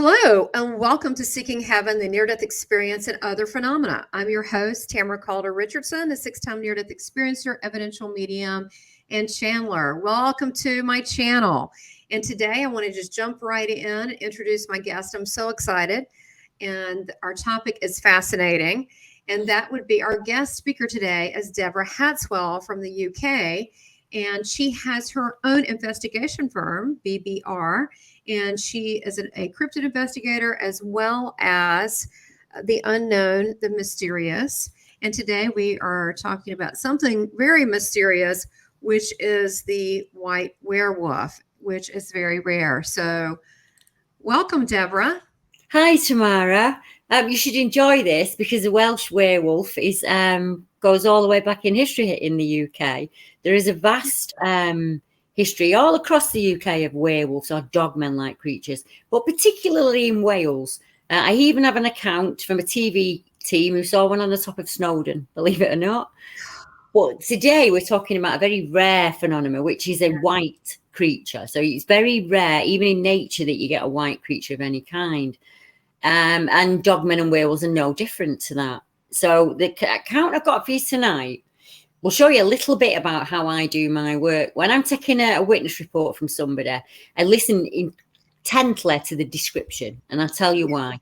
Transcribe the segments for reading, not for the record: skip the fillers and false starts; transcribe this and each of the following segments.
Hello, and welcome to Seeking Heaven, the Near-Death Experience and Other Phenomena. I'm your host, Tamara Caulder Richardson, a six-time near-death experiencer, evidential medium, and channeler. Welcome to my channel. And today I want to just jump right in and introduce my guest. I'm so excited. And our topic is fascinating. And that would be our guest speaker today is Deborah Hatswell from the UK. And she has her own investigation firm, BBR, and she is a cryptid investigator as well as the unknown, the mysterious. And today we are talking about something very mysterious, which is the white werewolf, which is very rare. So welcome, Deborah. Hi, Tamara. You should enjoy this because the Welsh werewolf is goes all the way back in history in the UK. There is a vast history all across the UK of werewolves or dogmen-like creatures, but particularly in Wales. I even have an account from a TV team who saw one on the top of Snowdon, believe it or not. But today we're talking about a very rare phenomenon, which is a white creature. So it's very rare, even in nature, that you get a white creature of any kind. And dogmen and werewolves are no different to that. So the account I've got for you tonight will show you a little bit about how I do my work. When I'm taking a witness report from somebody, I listen intently to the description, and I'll tell you why.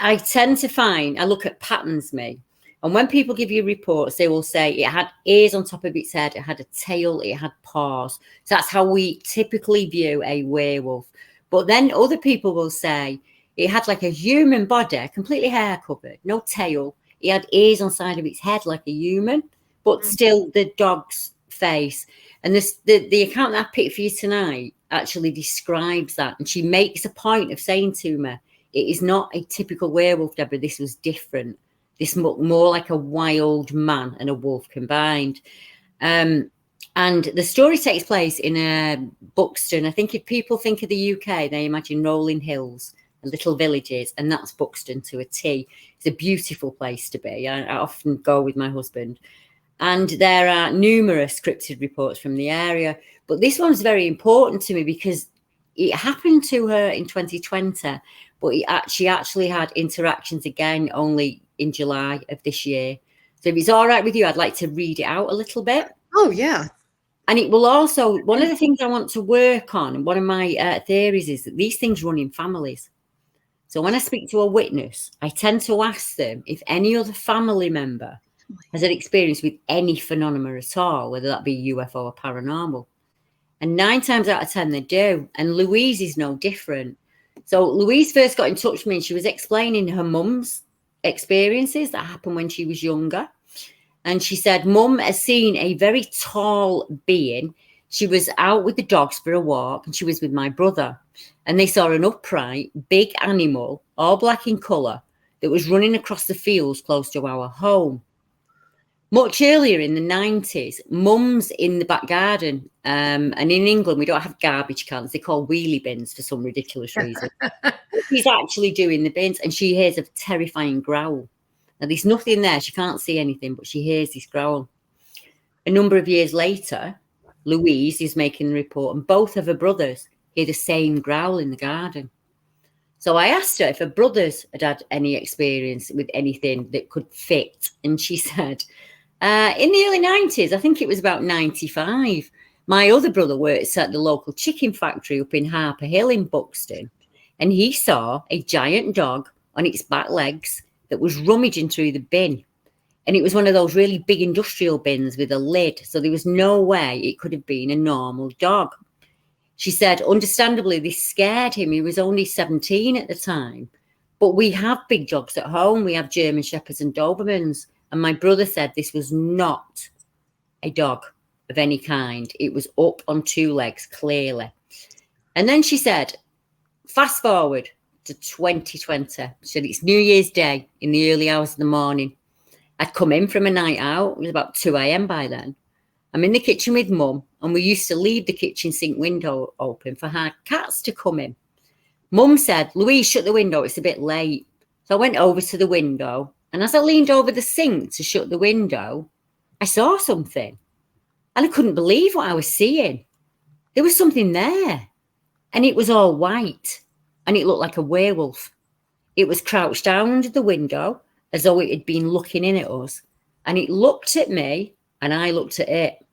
I tend to find, I look at patterns, and when people give you reports, they will say it had ears on top of its head, it had a tail, it had paws. So that's how we typically view a werewolf. But then other people will say it had like a human body, completely hair covered, no tail. It had ears on the side of its head like a human, but still the dog's face. And the account that I picked for you tonight actually describes that. And she makes a point of saying to me, it is not a typical werewolf, Deborah. This was different. This more like a wild man and a wolf combined. And the story takes place in Buxton. I think if people think of the UK, they imagine rolling hills and little villages, and that's Buxton to a T. It's a beautiful place to be. I often go with my husband. And there are numerous cryptid reports from the area. But this one's very important to me because it happened to her in 2020, but she actually had interactions again only in July of this year. So if it's all right with you, I'd like to read it out a little bit. Oh, yeah. And it will also, one of the things I want to work on, and one of my theories is that these things run in families. So when I speak to a witness, I tend to ask them if any other family member has an experience with any phenomena at all, whether that be UFO or paranormal. And 9 times out of 10, they do. And Louise is no different. So Louise first got in touch with me and she was explaining her mum's experiences that happened when she was younger. And she said, Mum has seen a very tall being. She was out with the dogs for a walk and she was with my brother. And they saw an upright, big animal, all black in colour, that was running across the fields close to our home. Much earlier in the 90s, Mum's in the back garden. And in England, we don't have garbage cans. They're called wheelie bins for some ridiculous reason. She's actually doing the bins and she hears a terrifying growl. Now, there's nothing there. She can't see anything, but she hears this growl. A number of years later, Louise is making the report and both of her brothers hear the same growl in the garden. So I asked her if her brothers had any experience with anything that could fit. And she said, in the early 90s, I think it was about 95, my other brother works at the local chicken factory up in Harper Hill in Buxton. And he saw a giant dog on its back legs that was rummaging through the bin. And it was one of those really big industrial bins with a lid. So there was no way it could have been a normal dog. She said, understandably, this scared him. He was only 17 at the time. But we have big dogs at home. We have German Shepherds and Dobermans. And my brother said this was not a dog of any kind. It was up on 2 legs, clearly. And then she said, fast forward to 2020. She said, it's New Year's Day in the early hours of the morning. I'd come in from a night out. It was about 2 a.m. by then. I'm in the kitchen with Mum, and we used to leave the kitchen sink window open for our cats to come in. Mum said, Louise, shut the window. It's a bit late. So I went over to the window, and as I leaned over the sink to shut the window, I saw something. And I couldn't believe what I was seeing. There was something there, and it was all white. and it looked like a werewolf. It was crouched down under the window as though it had been looking in at us. And it looked at me and I looked at it.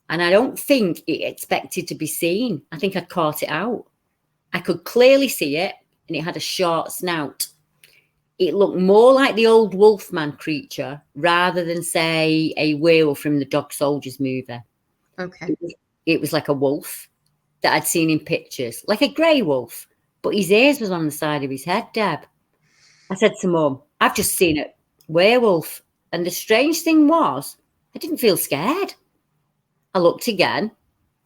And I don't think it expected to be seen. I think I'd caught it out. I could clearly see it, and it had a short snout. It looked more like the old Wolfman creature rather than, say, a werewolf from the Dog Soldiers movie. Okay. It was like a wolf that I'd seen in pictures, like a grey wolf, but his ears was on the side of his head, Deb. I said to Mum, I've just seen a werewolf. And the strange thing was, I didn't feel scared. I looked again,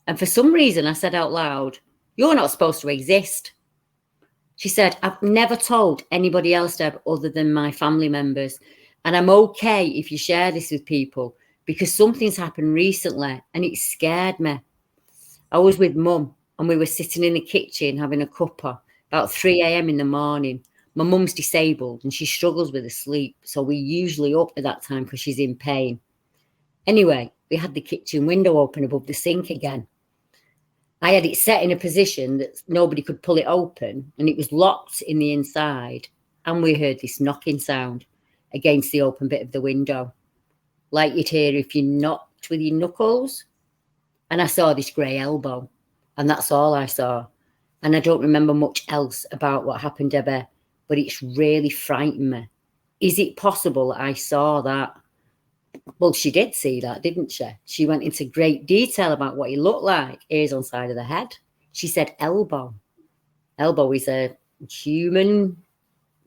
and for some reason I said out loud, "You're not supposed to exist." She said, "I've never told anybody else, Deb, other than my family members. And I'm okay if you share this with people because something's happened recently and it scared me." I was with Mum and we were sitting in the kitchen having a cuppa about 3 a.m. in the morning. My mum's disabled and she struggles with her sleep. So we're usually up at that time because she's in pain. Anyway, we had the kitchen window open above the sink again. I had it set in a position that nobody could pull it open and it was locked in the inside. And we heard this knocking sound against the open bit of the window, like you'd hear if you knocked with your knuckles. And I saw this grey elbow, and that's all I saw. And I don't remember much else about what happened, Debbie, but it's really frightened me. Is it possible that I saw that? Well, she did see that, didn't she? She went into great detail about what he looked like. Ears on side of the head. She said elbow. Elbow is a human,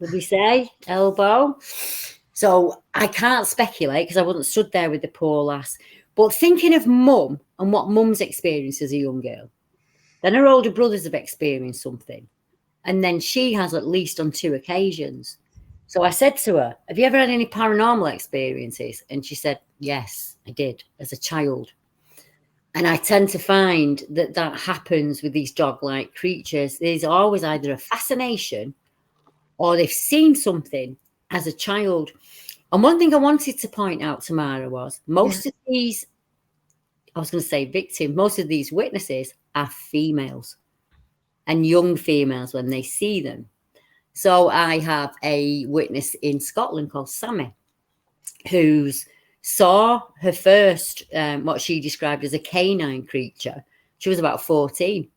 would we say? Elbow. So I can't speculate because I wasn't stood there with the poor lass. But thinking of Mum and what Mum's experienced as a young girl, then her older brothers have experienced something. And then she has at least on 2 occasions. So I said to her, "Have you ever had any paranormal experiences?" And she said, "Yes, I did as a child." And I tend to find that that happens with these dog-like creatures. There's always either a fascination or they've seen something as a child. And one thing I wanted to point out, Tamara, was most of these, I was going to say victims, most of these witnesses are females and young females when they see them. So I have a witness in Scotland called Sammy, who saw her first, what she described as a canine creature. She was about 14.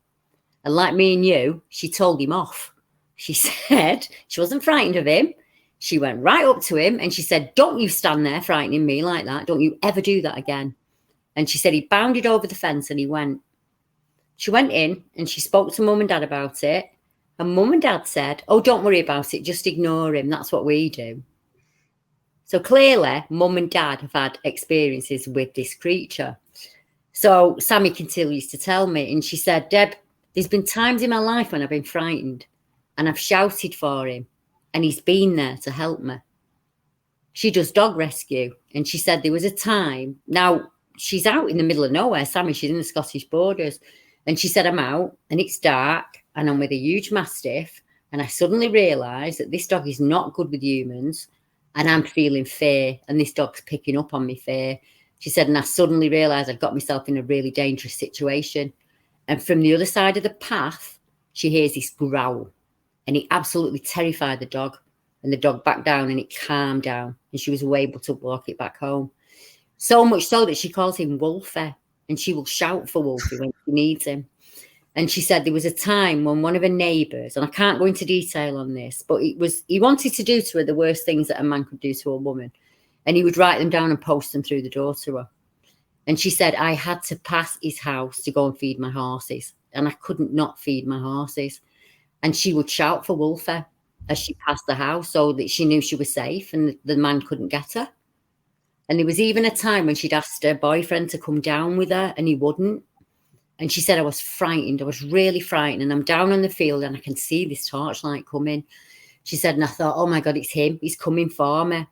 And like me and you, she told him off. She said she wasn't frightened of him. She went right up to him and she said, "Don't you stand there frightening me like that. Don't you ever do that again." And she said he bounded over the fence and he went. She went in and she spoke to Mum and Dad about it. And Mum and Dad said, "Oh, don't worry about it. Just ignore him. That's what we do." So clearly, Mum and Dad have had experiences with this creature. So Sammy continues to tell me, and she said, "Deb, there's been times in my life when I've been frightened and I've shouted for him and he's been there to help me." She does dog rescue. And she said there was a time, now she's out in the middle of nowhere, Sammy, she's in the Scottish borders. And she said, "I'm out and it's dark and I'm with a huge mastiff and I suddenly realised that this dog is not good with humans and I'm feeling fear and this dog's picking up on me fear." She said, "And I suddenly realised I'd got myself in a really dangerous situation. And from the other side of the path, she hears this growl and it absolutely terrified the dog. And the dog backed down and it calmed down and she was able to walk it back home. So much so that she calls him Wolfie and she will shout for Wolfie when she needs him." And she said there was a time when one of her neighbours, and I can't go into detail on this, but he wanted to do to her the worst things that a man could do to a woman. And he would write them down and post them through the door to her. And she said, "I had to pass his house to go and feed my horses. And I couldn't not feed my horses. And she would shout for Wolfie as she passed the house so that she knew she was safe and the man couldn't get her. And there was even a time when she'd asked her boyfriend to come down with her and he wouldn't. And she said, I was frightened. I was really frightened. And I'm down on the field and I can see this torchlight coming." She said, "And I thought, oh my God, it's him. He's coming for me."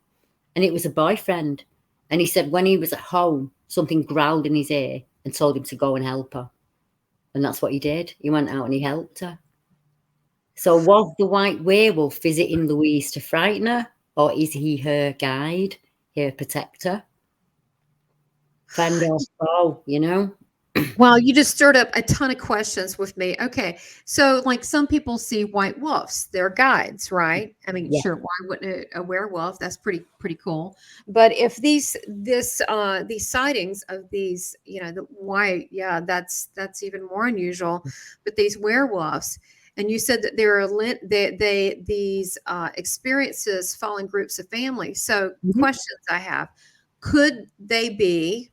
And it was a boyfriend. And he said when he was at home, something growled in his ear and told him to go and help her. And that's what he did. He went out and he helped her. So was the white werewolf visiting Louise to frighten her? Or is he her guide, her protector? Friend or foe, you know? Well, you just stirred up a ton of questions with me. Okay. So, like some people see white wolves, they're guides, right? I mean, Yeah. sure, why wouldn't a werewolf? That's pretty cool. But if these sightings of these, the white, yeah, that's even more unusual. But these werewolves, and you said that there are these experiences fall in groups of families. So, Mhm. questions I have: could they be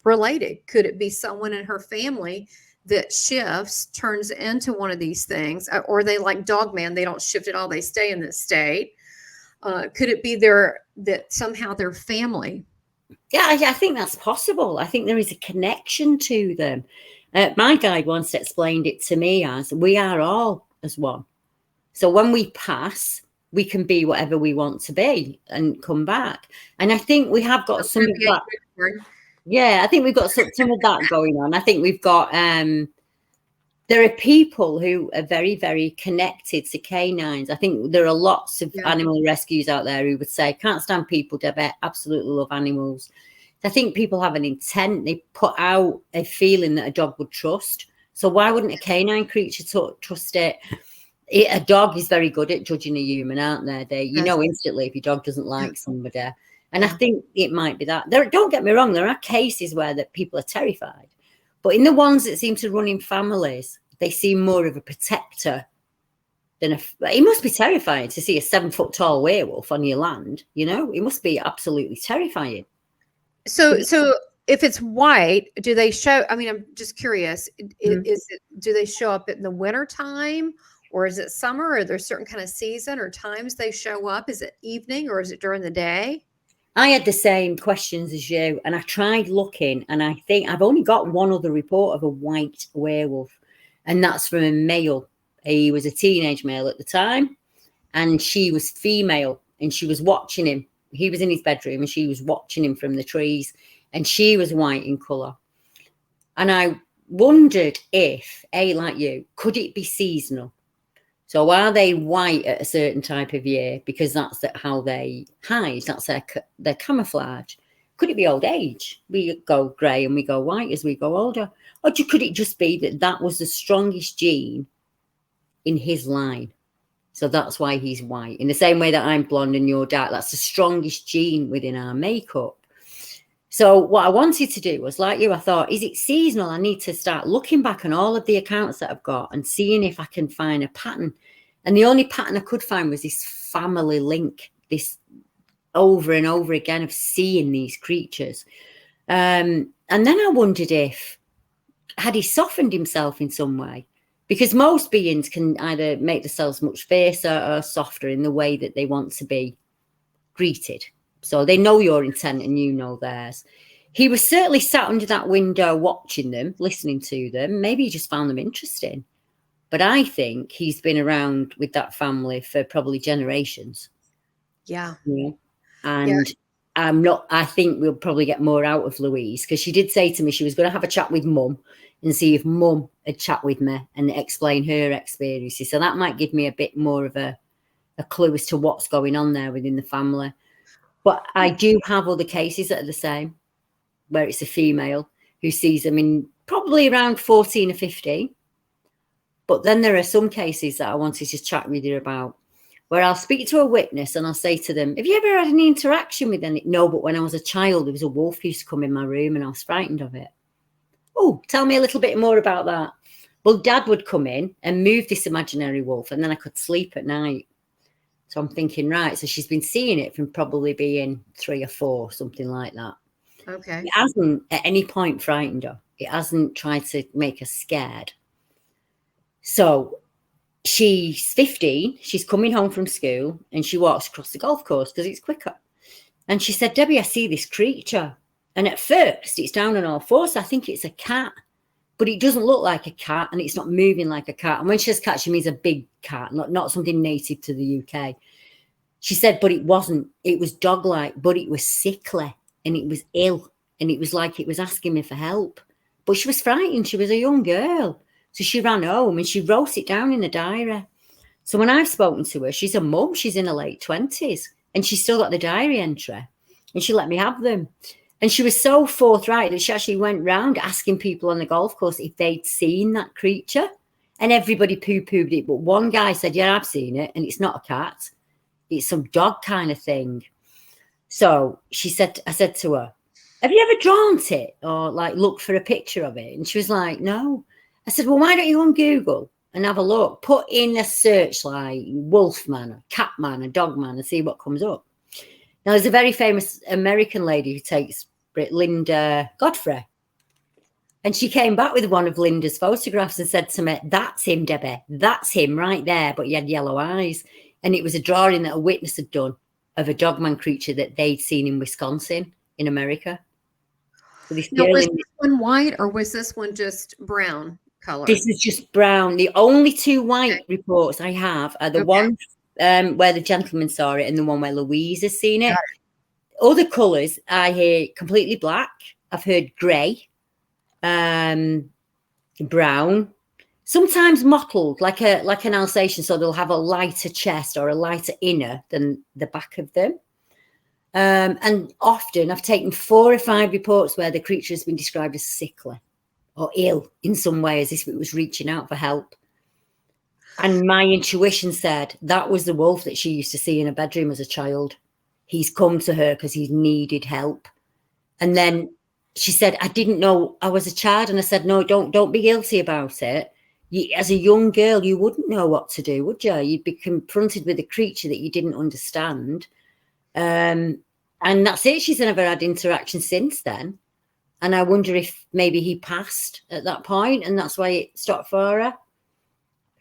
related? Could it be someone in her family that shifts, turns into one of these things, or they like Dogman? They don't shift at all; they stay in this state. Could it be that somehow their family? Yeah, I think that's possible. I think there is a connection to them. My guide once explained it to me as we are all as one. So when we pass, we can be whatever we want to be and come back. And I think we have got some of that. Yeah, I think we've got some of that going on. I think we've got there are people who are very, very connected to canines. I think there are lots of animal rescues out there who would say, can't stand people, Debbie, absolutely love animals. I think people have an intent. They put out a feeling that a dog would trust. So why wouldn't a canine creature trust it? A dog is very good at judging a human, aren't they? You know instantly if your dog doesn't like somebody. And I think it might be that. Don't get me wrong, there are cases where that people are terrified. But in the ones that seem to run in families, they seem more of a protector than it must be terrifying to see a 7-foot tall werewolf on your land. It must be absolutely terrifying. So if it's white, do they show? I mean, I'm just curious. Do they show up in the winter time, or is it summer? Or there's certain kind of season or times they show up? Is it evening or is it during the day? I had the same questions as you, and I tried looking, and I think I've only got one other report of a white werewolf, and that's from a male. He was a teenage male at the time, and she was female, and she was watching him. He was in his bedroom, and she was watching him from the trees, and she was white in colour. And I wondered if, like you, could it be seasonal? So are they white at a certain type of year because that's how they hide? That's their camouflage. Could it be old age? We go grey and we go white as we go older. Or could it just be that was the strongest gene in his line? So that's why he's white. In the same way that I'm blonde and you're dark, that's the strongest gene within our makeup. So what I wanted to do was, like you, I thought, is it seasonal? I need to start looking back on all of the accounts that I've got and seeing if I can find a pattern. And the only pattern I could find was this family link, this over and over again of seeing these creatures. And then I wondered had he softened himself in some way? Because most beings can either make themselves much fiercer or softer in the way that they want to be greeted. So they know your intent and you know theirs. He was certainly sat under that window watching them, listening to them. Maybe he just found them interesting. But I think he's been around with that family for probably generations. Yeah. And I think we'll probably get more out of Louise, because she did say to me she was going to have a chat with Mum and see if Mum had chat with me and explain her experiences. So that might give me a bit more of a clue as to what's going on there within the family. But I do have other cases that are the same, where it's a female who sees them in probably around 14 or 15. But then there are some cases that I wanted to chat with you about, where I'll speak to a witness and I'll say to them, have you ever had any interaction with any? No, but when I was a child, there was a wolf who used to come in my room and I was frightened of it. Oh, tell me a little bit more about that. Well, Dad would come in and move this imaginary wolf, and then I could sleep at night. So I'm thinking, right, so she's been seeing it from probably being 3 or 4, something like that. Okay. It hasn't at any point frightened her. It hasn't tried to make her scared. So she's 15. She's coming home from school and she walks across the golf course because it's quicker. And she said, Debbie, I see this creature. And at first it's down on all fours. So I think it's a cat, but it doesn't look like a cat and it's not moving like a cat. And when she says cat, she means a big cat, not something native to the UK. She said, but it wasn't. It was dog-like, but it was sickly and it was ill. And it was like it was asking me for help. But she was frightened. She was a young girl. So she ran home and she wrote it down in a diary. So when I've spoken to her, she's a mum. She's in her late 20s and she's still got the diary entry and she let me have them. And she was so forthright that she actually went round asking people on the golf course if they'd seen that creature. And everybody poo-pooed it. But one guy said, yeah, I've seen it. And it's not a cat. It's some dog kind of thing. So I said to her, have you ever drawn it or like looked for a picture of it? And she was like, no. I said, well, why don't you on Google and have a look? Put in a search like wolf man, a cat man, a dog man, and see what comes up. Now, there's a very famous American lady who takes it, Linda Godfrey. And she came back with one of Linda's photographs and said to me, that's him, Debbie. That's him right there. But he had yellow eyes. And it was a drawing that a witness had done of a dogman creature that they'd seen in Wisconsin in America. So now, was this one white or was this one just brown color? This is just brown. The only two white reports I have are the one where the gentleman saw it and the one where Louise has seen it. Other colours, I hear completely black. I've heard grey, brown, sometimes mottled, like an Alsatian, so they'll have a lighter chest or a lighter inner than the back of them. And often I've taken 4 or 5 reports where the creature has been described as sickly or ill in some way, as if it was reaching out for help. And my intuition said that was the wolf that she used to see in her bedroom as a child. He's come to her because he's needed help. And then she said, I didn't know I was a child. And I said, no, don't be guilty about it. As a young girl, you wouldn't know what to do, would you? You'd be confronted with a creature that you didn't understand. And that's it. She's never had interaction since then. And I wonder if maybe he passed at that point and that's why it stopped for her.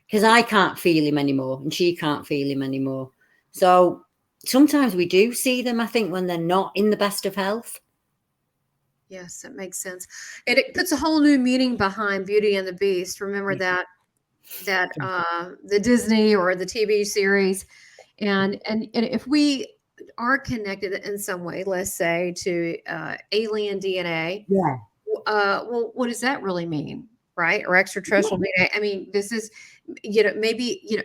Because I can't feel him anymore and she can't feel him anymore. So sometimes we do see them, I think, when they're not in the best of health. Yes, that makes sense. And it puts a whole new meaning behind Beauty and the Beast. Remember that the Disney or the TV series. And if we are connected in some way, let's say to alien DNA, well, what does that really mean? Right? Or extraterrestrial DNA. I mean, this is, maybe,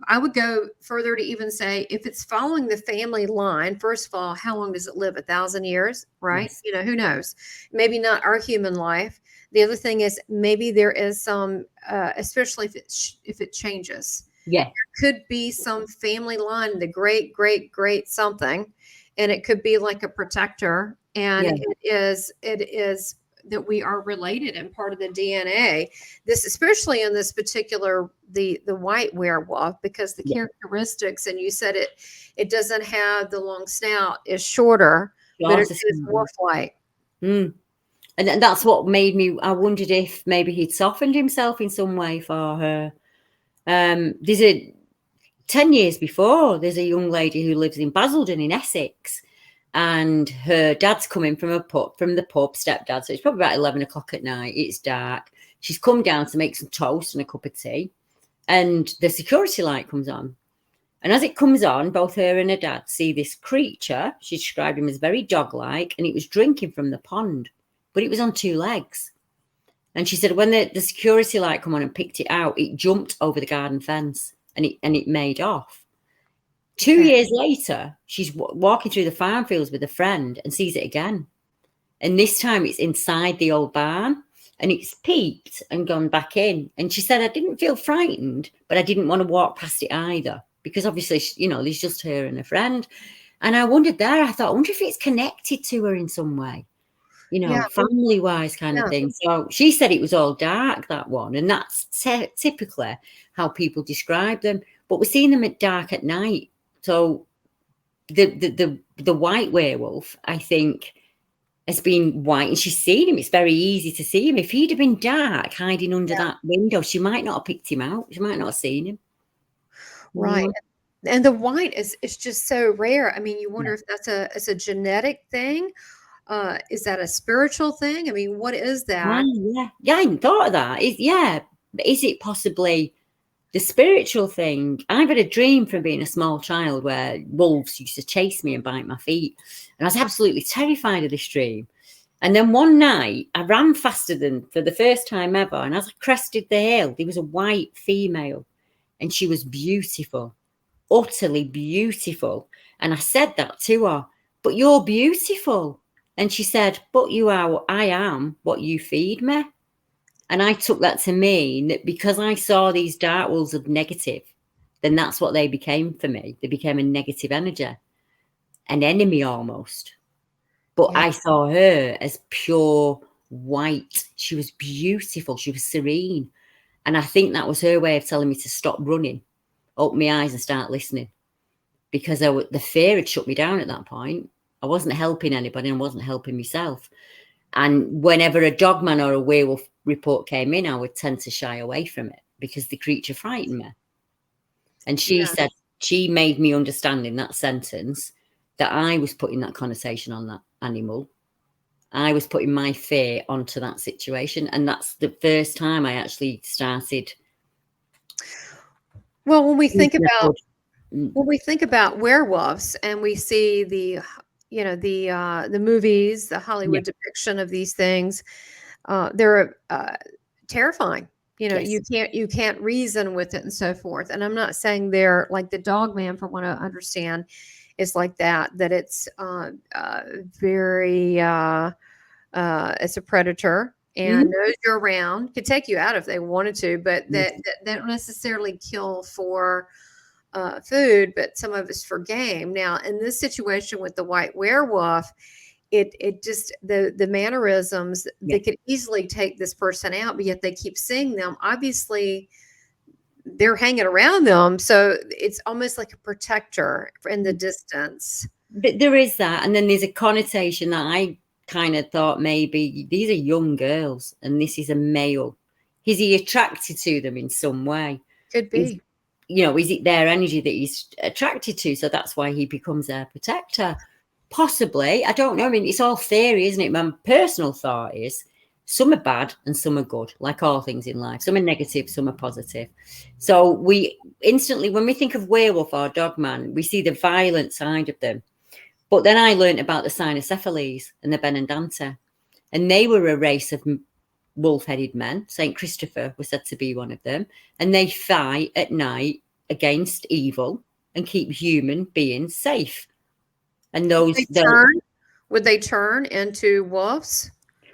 I would go further to even say if it's following the family line, first of all, how long does it live? 1,000 years, right? Yes. Who knows? Maybe not our human life. The other thing is maybe there is some, especially if it changes. Yeah. There could be some family line, the great, great, great something, and it could be like a protector. And it is that we are related and part of the DNA. This, especially in this particular, the white werewolf, because the characteristics, and you said it doesn't have the long snout, is shorter, but it is wolf-like. And that's what made me, I wondered if maybe he'd softened himself in some way for her. There's 10 years before, there's a young lady who lives in Basildon in Essex. And her dad's coming from the pub, stepdad. So it's probably about 11 o'clock at night. It's dark. She's come down to make some toast and a cup of tea. And the security light comes on. And as it comes on, both her and her dad see this creature. She described him as very dog-like. And it was drinking from the pond. But it was on 2 legs. And she said when the security light come on and picked it out, it jumped over the garden fence. And it made off. 2 years later, she's walking through the farm fields with a friend and sees it again. And this time it's inside the old barn and it's peeped and gone back in. And she said, I didn't feel frightened, but I didn't want to walk past it either because obviously, there's just her and a friend. And I wondered there, I wonder if it's connected to her in some way, family-wise kind of thing. So she said it was all dark, that one. And that's typically how people describe them. But we're seeing them at dark at night. So the white werewolf, I think, has been white and she's seen him. It's very easy to see him. If he'd have been dark, hiding under that window, she might not have picked him out. She might not have seen him. Right. And the white is just so rare. I mean, you wonder if it's a genetic thing. Is that a spiritual thing? I mean, what is that? Yeah, I hadn't thought of that. Is it possibly the spiritual thing? I've had a dream from being a small child where wolves used to chase me and bite my feet. And I was absolutely terrified of this dream. And then one night I ran faster than for the first time ever. And as I crested the hill, there was a white female and she was beautiful, utterly beautiful. And I said that to her, but you're beautiful. And she said, but I am what you feed me. And I took that to mean that because I saw these dark wolves of negative, then that's what they became for me. They became a negative energy, an enemy almost. But Yeah. I saw her as pure white. She was beautiful. She was serene. And I think that was her way of telling me to stop running, open my eyes and start listening. Because the fear had shut me down at that point. I wasn't helping anybody and I wasn't helping myself. And whenever a dogman or a werewolf report came in, I would tend to shy away from it because the creature frightened me. And she said, she made me understand in that sentence that I was putting that connotation on that animal. I was putting my fear onto that situation. And that's the first time I actually started. Well, when we think about werewolves and we see the movies, the Hollywood depiction of these things, they're terrifying. Yes. You can't reason with it and so forth. And I'm not saying they're like the Dogman, from what I understand, is like that it's very it's a predator and knows you're around, could take you out if they wanted to, but that don't necessarily kill for food, but some of it's for game. Now, in this situation with the white werewolf, it just the mannerisms, they could easily take this person out, but yet they keep seeing them. Obviously, they're hanging around them, so it's almost like a protector in the distance. But there is that, and then there's a connotation that I kind of thought maybe these are young girls and this is a male. Is he attracted to them in some way? Could be. Is it their energy that he's attracted to? So that's why he becomes their protector. Possibly. I don't know. I mean, it's all theory, isn't it? My personal thought is some are bad and some are good, like all things in life. Some are negative, some are positive. So we instantly, when we think of werewolf or dogman, we see the violent side of them. But then I learned about the cynocephalies and the Benedanta, and they were a race of wolf-headed men. Saint Christopher was said to be one of them, and they fight at night against evil and keep human beings safe. And would they turn into wolves?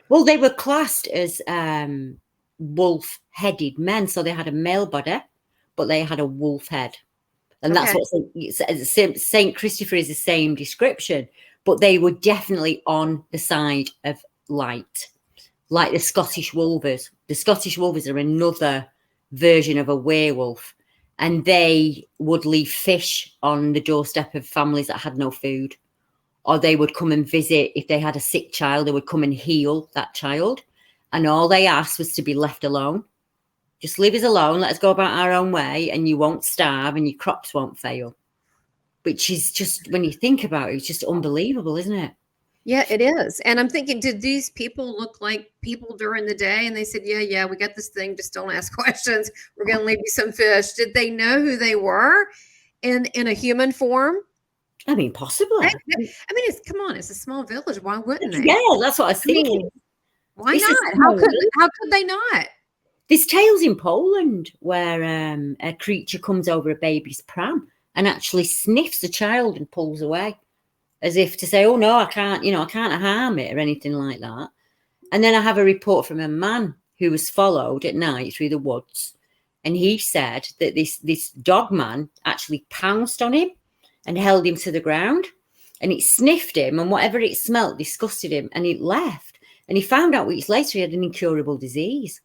Well, they were classed as wolf-headed men, so they had a male body, but they had a wolf head. And that's what Saint Christopher is the same description, but they were definitely on the side of light, like the Scottish Wolvers. The Scottish Wolvers are another version of a werewolf, and they would leave fish on the doorstep of families that had no food, or they would come and visit. If they had a sick child, they would come and heal that child, and all they asked was to be left alone. Just leave us alone, let us go about our own way, and you won't starve and your crops won't fail. Which is just, when you think about it, it's just unbelievable, isn't it? Yeah, it is. And I'm thinking, did these people look like people during the day? And they said, yeah, we got this thing. Just don't ask questions. We're going to leave you some fish. Did they know who they were in a human form? I mean, possibly. I mean, come on, it's a small village. Why wouldn't they? Yeah, that's what I was thinking. Why not? How could they not? There's tales in Poland where a creature comes over a baby's pram and actually sniffs the child and pulls away, as if to say, oh no, I can't harm it or anything like that. And then I have a report from a man who was followed at night through the woods, and he said that this dog man actually pounced on him and held him to the ground, and it sniffed him, and whatever it smelt disgusted him, and it left. And he found out weeks later he had an incurable disease.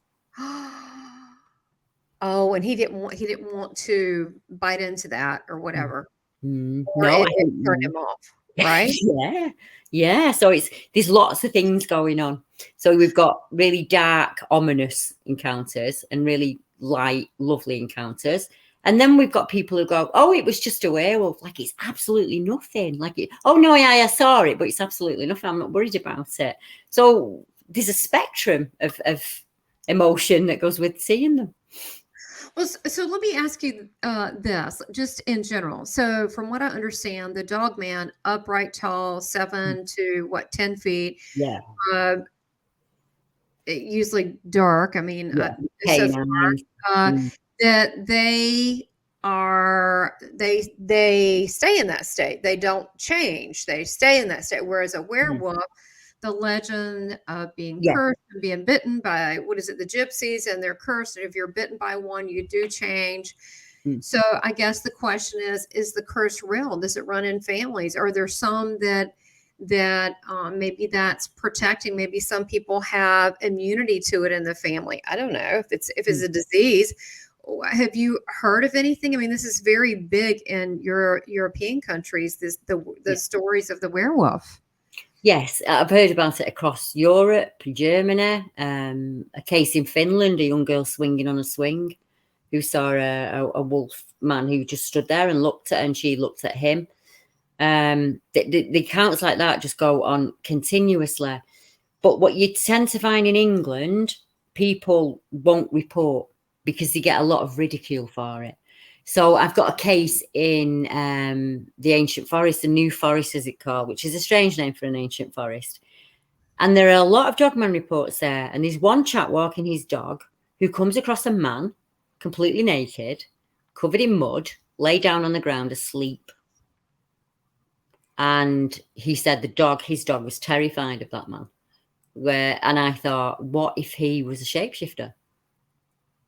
Oh, and he didn't want to bite into that or whatever. No, it turned him off, right? Yeah. So there's lots of things going on. So we've got really dark, ominous encounters and really light, lovely encounters. And then we've got people who go, oh, it was just a werewolf. Like, it's absolutely nothing. Oh no, I saw it, but it's absolutely nothing. I'm not worried about it. So there's a spectrum of emotion that goes with seeing them. Well, so let me ask you this, just in general. So from what I understand, the Dogman, upright, tall, 7 to 10 feet. Yeah. Usually dark. I mean, that they stay in that state. They don't change. They stay in that state. Whereas a werewolf, the legend of being Yeah. cursed and being bitten by, what is it, the gypsies, and they're cursed. And if you're bitten by one, you do change. Mm. So I guess the question is the curse real? Does it run in families? Are there some that maybe that's protecting? Maybe some people have immunity to it in the family. I don't know if it's a disease. Have you heard of anything? I mean, this is very big in European countries. The stories of the werewolf. Yes, I've heard about it across Europe, Germany. A case in Finland, a young girl swinging on a swing, who saw a wolf man who just stood there and looked at her, and she looked at him. The accounts like that just go on continuously. But what you tend to find in England, people won't report because they get a lot of ridicule for it. So I've got a case in the ancient forest, the New Forest, as it called, which is a strange name for an ancient forest. And there are a lot of dogman reports there. And there's one chap walking his dog who comes across a man completely naked, covered in mud, lay down on the ground asleep. And he said his dog was terrified of that man. And I thought, what if he was a shapeshifter?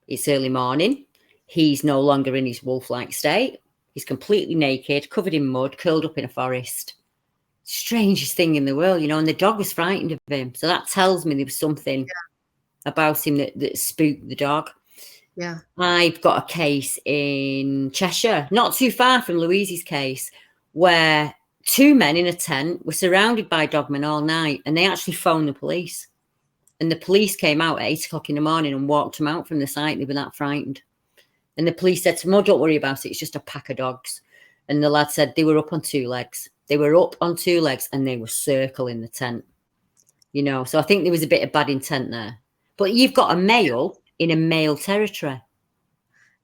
It's early morning. He's no longer in his wolf-like state. He's completely naked, covered in mud, curled up in a forest. Strangest thing in the world, and the dog was frightened of him. So that tells me there was something about him that spooked the dog. Yeah. I've got a case in Cheshire, not too far from Louise's case, where 2 men in a tent were surrounded by dogmen all night, and they actually phoned the police. And the police came out at 8 o'clock in the morning and walked them out from the site. They were that frightened. And the police said to them, "Oh, don't worry about it. It's just a pack of dogs." And the lad said they were up on 2 legs. They were up on 2 legs and they were circling the tent. So I think there was a bit of bad intent there. But you've got a male in a male territory.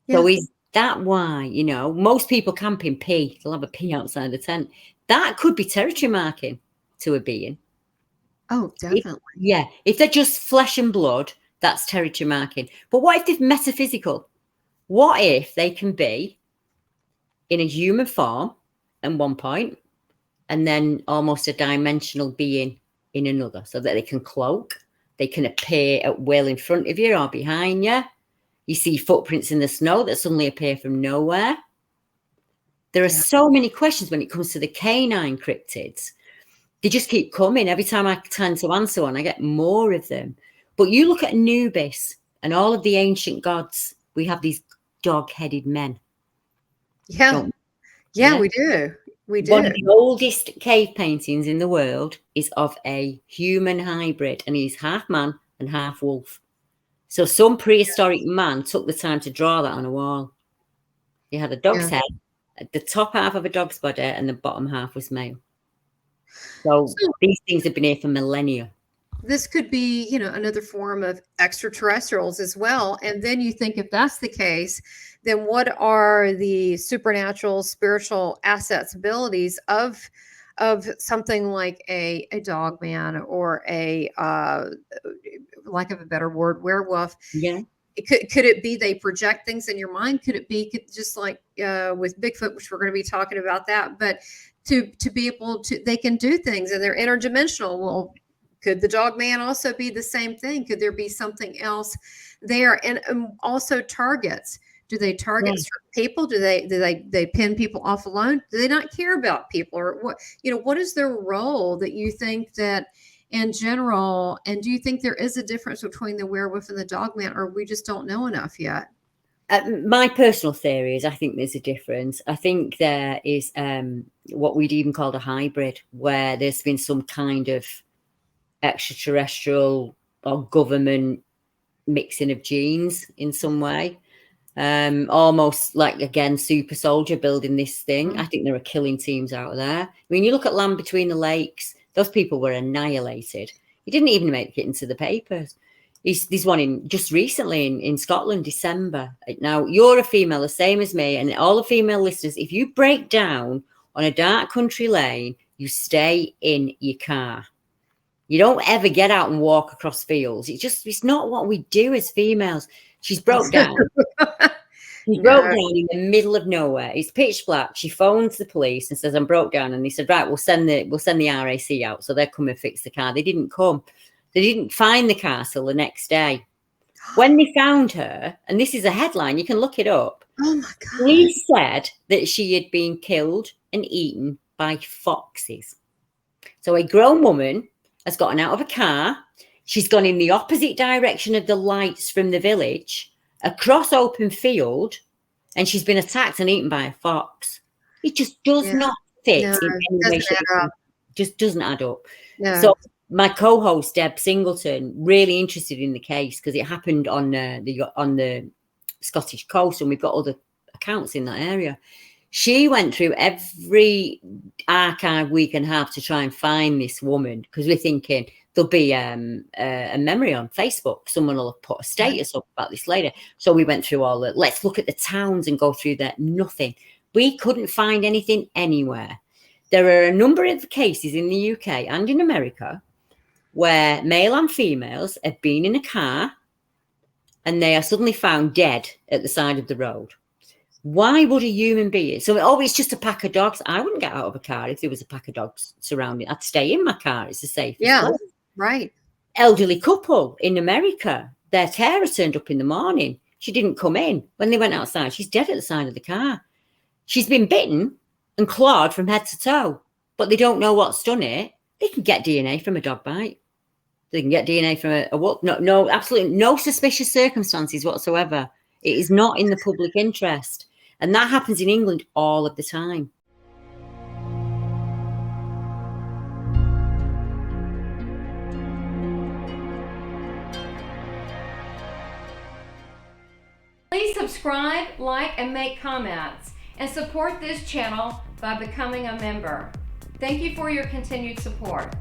Yeah. So is that why, most people camping pee, they'll have a pee outside the tent. That could be territory marking to a being. Oh, definitely. If they're just flesh and blood, that's territory marking. But what if they're metaphysical? What if they can be in a human form at one point, and then almost a dimensional being in another, so that they can cloak, they can appear at will in front of you or behind you. You see footprints in the snow that suddenly appear from nowhere. There are so many questions when it comes to the canine cryptids. They just keep coming. Every time I tend to answer one, I get more of them. But you look at Anubis and all of the ancient gods, we have these dog-headed men. Yeah, we do. We do. One of the oldest cave paintings in the world is of a human hybrid, and he's half man and half wolf. So some prehistoric man took the time to draw that on a wall. He had a dog's head, the top half of a dog's body, and the bottom half was male. So these things have been here for millennia. This could be, another form of extraterrestrials as well. And then you think, if that's the case, then what are the supernatural, spiritual assets, abilities of something like a dogman or a, lack of a better word, werewolf? Yeah. Could it be they project things in your mind? Could it be just like with Bigfoot, which we're going to be talking about that, but to be able to, they can do things and they're interdimensional. Well, could the dog man also be the same thing? Could there be something else there? And also targets. Do they target certain people? Do they pin people off alone? Do they not care about people? Or what is their role that you think that in general? And do you think there is a difference between the werewolf and the dog man, or we just don't know enough yet? My personal theory is I think there's a difference. I think there is what we'd even call a hybrid, where there's been some kind of extraterrestrial or government mixing of genes in some way. Almost like, again, super soldier building this thing. Mm-hmm. I think there are killing teams out there. I mean, you look at Land Between the Lakes, those people were annihilated. He didn't even make it into the papers. There's one just recently in Scotland, December. Now, you're a female, the same as me, and all the female listeners, if you break down on a dark country lane, you stay in your car. You don't ever get out and walk across fields. It's not what we do as females. She's broke down. She broke down in the middle of nowhere. It's pitch black. She phones the police and says, "I'm broke down." And they said, "Right, we'll send the RAC out." So they'll come and fix the car. They didn't come. They didn't find the car till the next day. When they found her, and this is a headline, you can look it up. Oh my God. Police said that she had been killed and eaten by foxes. So a grown woman has gotten out of a car. She's gone in the opposite direction of the lights from the village, across open field, and she's been attacked and eaten by a fox. It just does not fit in any way, shape, just doesn't add up. No. So my co-host Deb Singleton really interested in the case because it happened on the Scottish coast, and we've got other accounts in that area. She went through every archive we can have to try and find this woman, because we're thinking there'll be a memory on Facebook. Someone will have put a status up about this later. So we went through all the, let's look at the towns and go through that. Nothing. We couldn't find anything anywhere. There are a number of cases in the UK and in America where male and females have been in a car and they are suddenly found dead at the side of the road. Why would a human being? So, it's just a pack of dogs. I wouldn't get out of a car if there was a pack of dogs surrounding. I'd stay in my car. It's the safest. Yeah, right. Elderly couple in America, their carer turned up in the morning. She didn't come in. When they went outside, she's dead at the side of the car. She's been bitten and clawed from head to toe, but they don't know what's done it. They can get DNA from a dog bite. They can get DNA from a what? No, absolutely no suspicious circumstances whatsoever. It is not in the public interest. And that happens in England all of the time. Please subscribe, like, and make comments, and support this channel by becoming a member. Thank you for your continued support.